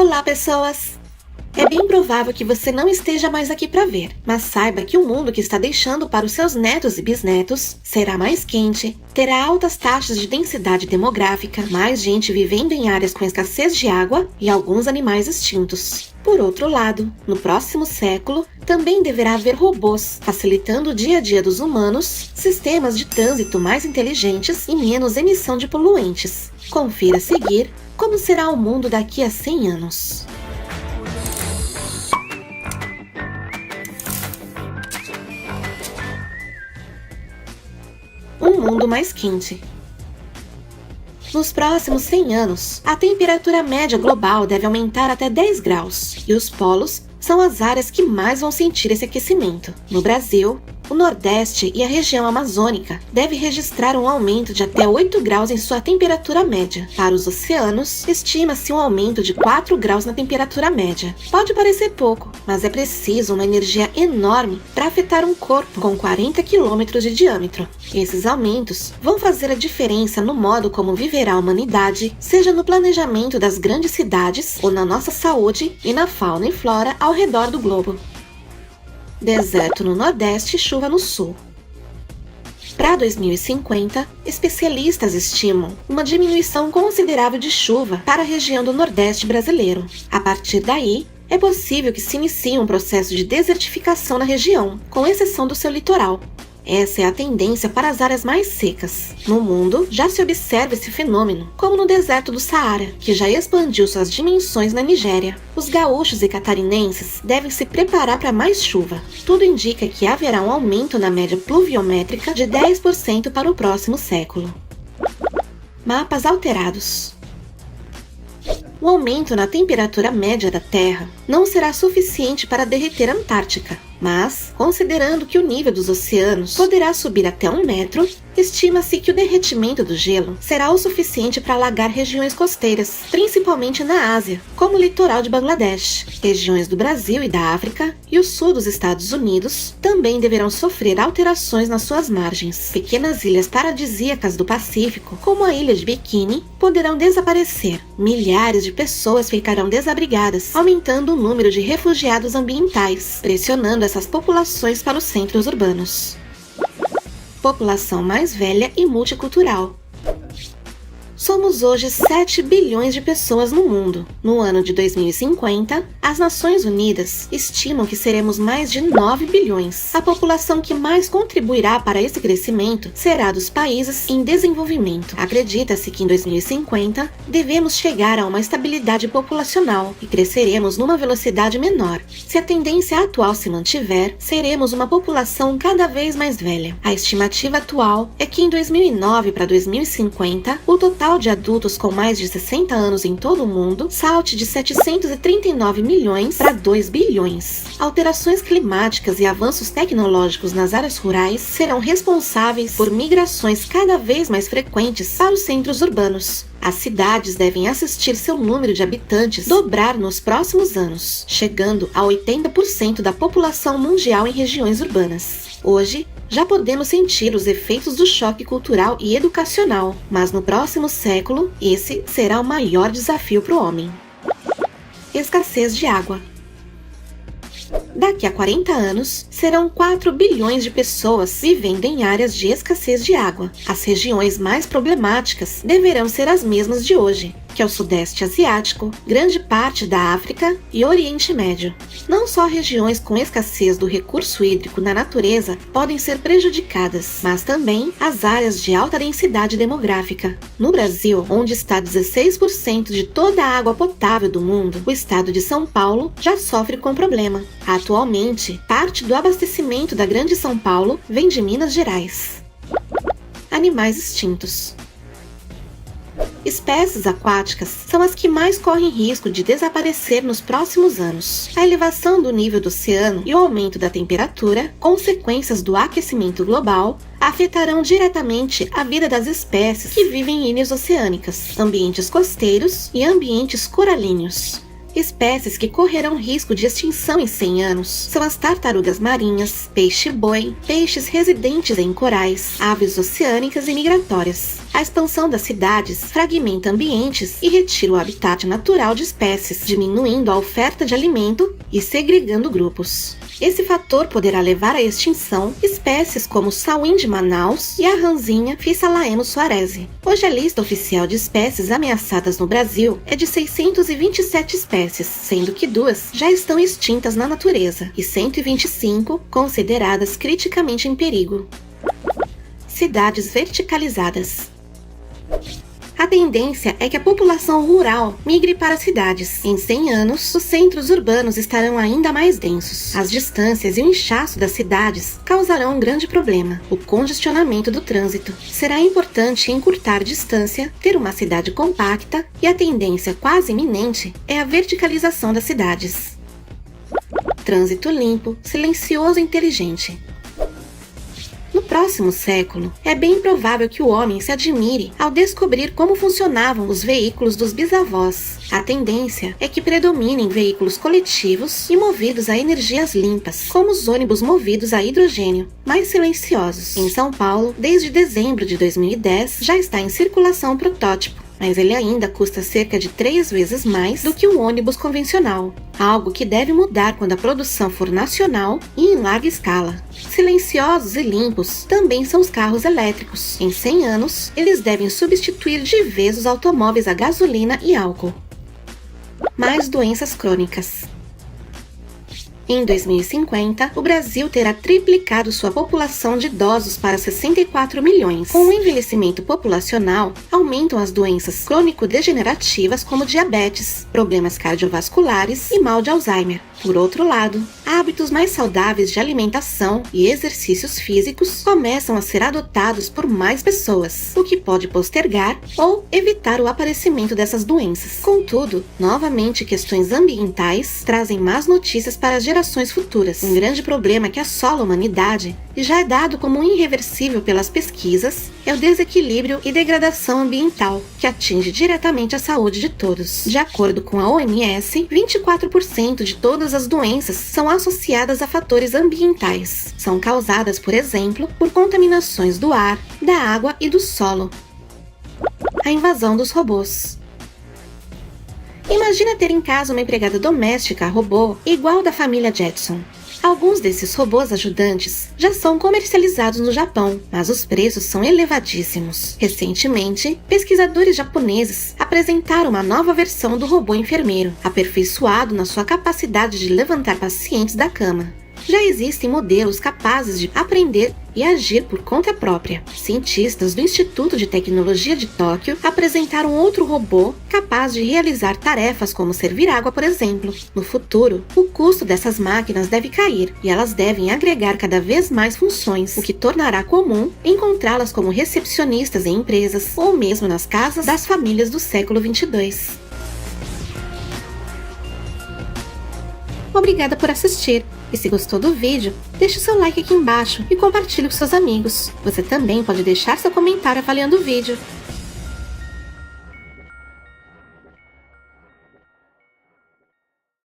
Olá, pessoas! É bem provável que você não esteja mais aqui para ver, mas saiba que o mundo que está deixando para os seus netos e bisnetos será mais quente, terá altas taxas de densidade demográfica, mais gente vivendo em áreas com escassez de água e alguns animais extintos. Por outro lado, no próximo século, também deverá haver robôs, facilitando o dia a dia dos humanos, sistemas de trânsito mais inteligentes e menos emissão de poluentes. Confira a seguir como será o mundo daqui a 100 anos. Um mundo mais quente. Nos próximos 100 anos, a temperatura média global deve aumentar até 10 graus, e os polos são as áreas que mais vão sentir esse aquecimento. No Brasil, o Nordeste e a região amazônica devem registrar um aumento de até 8 graus em sua temperatura média. Para os oceanos, estima-se um aumento de 4 graus na temperatura média. Pode parecer pouco, mas é preciso uma energia enorme para afetar um corpo com 40 quilômetros de diâmetro. Esses aumentos vão fazer a diferença no modo como viverá a humanidade, seja no planejamento das grandes cidades ou na nossa saúde e na fauna e flora ao redor do globo. Deserto no Nordeste e chuva no Sul. Para 2050, especialistas estimam uma diminuição considerável de chuva para a região do Nordeste brasileiro. A partir daí, é possível que se inicie um processo de desertificação na região, com exceção do seu litoral. Essa é a tendência para as áreas mais secas. No mundo, já se observa esse fenômeno, como no deserto do Saara, que já expandiu suas dimensões na Nigéria. Os gaúchos e catarinenses devem se preparar para mais chuva. Tudo indica que haverá um aumento na média pluviométrica de 10% para o próximo século. Mapas alterados. O aumento na temperatura média da Terra não será suficiente para derreter a Antártica, mas, considerando que o nível dos oceanos poderá subir até 1 metro, estima-se que o derretimento do gelo será o suficiente para alagar regiões costeiras, principalmente na Ásia, como o litoral de Bangladesh. Regiões do Brasil e da África e o sul dos Estados Unidos também deverão sofrer alterações nas suas margens. Pequenas ilhas paradisíacas do Pacífico, como a ilha de Bikini, poderão desaparecer. Milhares de pessoas ficarão desabrigadas, aumentando o número de refugiados ambientais, pressionando essas populações para os centros urbanos. População mais velha e multicultural. Somos hoje 7 bilhões de pessoas no mundo. No ano de 2050, as Nações Unidas estimam que seremos mais de 9 bilhões. A população que mais contribuirá para esse crescimento será dos países em desenvolvimento. Acredita-se que em 2050 devemos chegar a uma estabilidade populacional e cresceremos numa velocidade menor. Se a tendência atual se mantiver, seremos uma população cada vez mais velha. A estimativa atual é que em 2009 para 2050, o total de adultos com mais de 60 anos em todo o mundo salte de 739 milhões para 2 bilhões. Alterações climáticas e avanços tecnológicos nas áreas rurais serão responsáveis por migrações cada vez mais frequentes para os centros urbanos. As cidades devem assistir seu número de habitantes dobrar nos próximos anos, chegando a 80% da população mundial em regiões urbanas. Hoje, já podemos sentir os efeitos do choque cultural e educacional, mas no próximo século, esse será o maior desafio para o homem. Escassez de água. Daqui a 40 anos, serão 4 bilhões de pessoas vivendo em áreas de escassez de água. As regiões mais problemáticas deverão ser as mesmas de hoje, que é o Sudeste Asiático, grande parte da África e Oriente Médio. Não só regiões com escassez do recurso hídrico na natureza podem ser prejudicadas, mas também as áreas de alta densidade demográfica. No Brasil, onde está 16% de toda a água potável do mundo, o estado de São Paulo já sofre com o problema. Atualmente, parte do abastecimento da Grande São Paulo vem de Minas Gerais. Animais extintos. Espécies aquáticas são as que mais correm risco de desaparecer nos próximos anos. A elevação do nível do oceano e o aumento da temperatura, consequências do aquecimento global, afetarão diretamente a vida das espécies que vivem em ilhas oceânicas, ambientes costeiros e ambientes coralíneos. Espécies que correrão risco de extinção em 100 anos são as tartarugas marinhas, peixe-boi, peixes residentes em corais, aves oceânicas e migratórias. A expansão das cidades fragmenta ambientes e retira o habitat natural de espécies, diminuindo a oferta de alimento e segregando grupos. Esse fator poderá levar à extinção espécies como o sauim de Manaus e a ranzinha Physalaemus suarezi. Hoje a lista oficial de espécies ameaçadas no Brasil é de 627 espécies, sendo que 2 já estão extintas na natureza e 125 consideradas criticamente em perigo. Cidades verticalizadas. A tendência é que a população rural migre para as cidades. Em 100 anos, os centros urbanos estarão ainda mais densos. As distâncias e o inchaço das cidades causarão um grande problema: o congestionamento do trânsito. Será importante encurtar distância, ter uma cidade compacta, e a tendência quase iminente é a verticalização das cidades. Trânsito limpo, silencioso e inteligente. No próximo século, é bem provável que o homem se admire ao descobrir como funcionavam os veículos dos bisavós. A tendência é que predominem veículos coletivos e movidos a energias limpas, como os ônibus movidos a hidrogênio, mais silenciosos. Em São Paulo, desde dezembro de 2010, já está em circulação o protótipo, mas ele ainda custa cerca de 3 vezes mais do que um ônibus convencional, algo que deve mudar quando a produção for nacional e em larga escala. Silenciosos e limpos também são os carros elétricos. Em 100 anos, eles devem substituir de vez os automóveis a gasolina e álcool. Mais doenças crônicas. Em 2050, o Brasil terá triplicado sua população de idosos para 64 milhões. Com o envelhecimento populacional, aumentam as doenças crônico-degenerativas como diabetes, problemas cardiovasculares e mal de Alzheimer. Por outro lado, hábitos mais saudáveis de alimentação e exercícios físicos começam a ser adotados por mais pessoas, o que pode postergar ou evitar o aparecimento dessas doenças. Contudo, novamente questões ambientais trazem más notícias para as gerações futuras. Um grande problema que assola a humanidade e já é dado como irreversível pelas pesquisas é o desequilíbrio e degradação ambiental, que atinge diretamente a saúde de todos. De acordo com a OMS, 24% de todas as doenças são associadas a fatores ambientais. São causadas, por exemplo, por contaminações do ar, da água e do solo. A invasão dos robôs. Imagina ter em casa uma empregada doméstica robô igual da família Jetson. Alguns desses robôs ajudantes já são comercializados no Japão, mas os preços são elevadíssimos. Recentemente, pesquisadores japoneses apresentaram uma nova versão do robô enfermeiro, aperfeiçoado na sua capacidade de levantar pacientes da cama. Já existem modelos capazes de aprender e agir por conta própria. Cientistas do Instituto de Tecnologia de Tóquio apresentaram outro robô capaz de realizar tarefas como servir água, por exemplo. No futuro, o custo dessas máquinas deve cair e elas devem agregar cada vez mais funções, o que tornará comum encontrá-las como recepcionistas em empresas ou mesmo nas casas das famílias do século 22. Obrigada por assistir. E se gostou do vídeo, deixe seu like aqui embaixo e compartilhe com seus amigos. Você também pode deixar seu comentário avaliando o vídeo.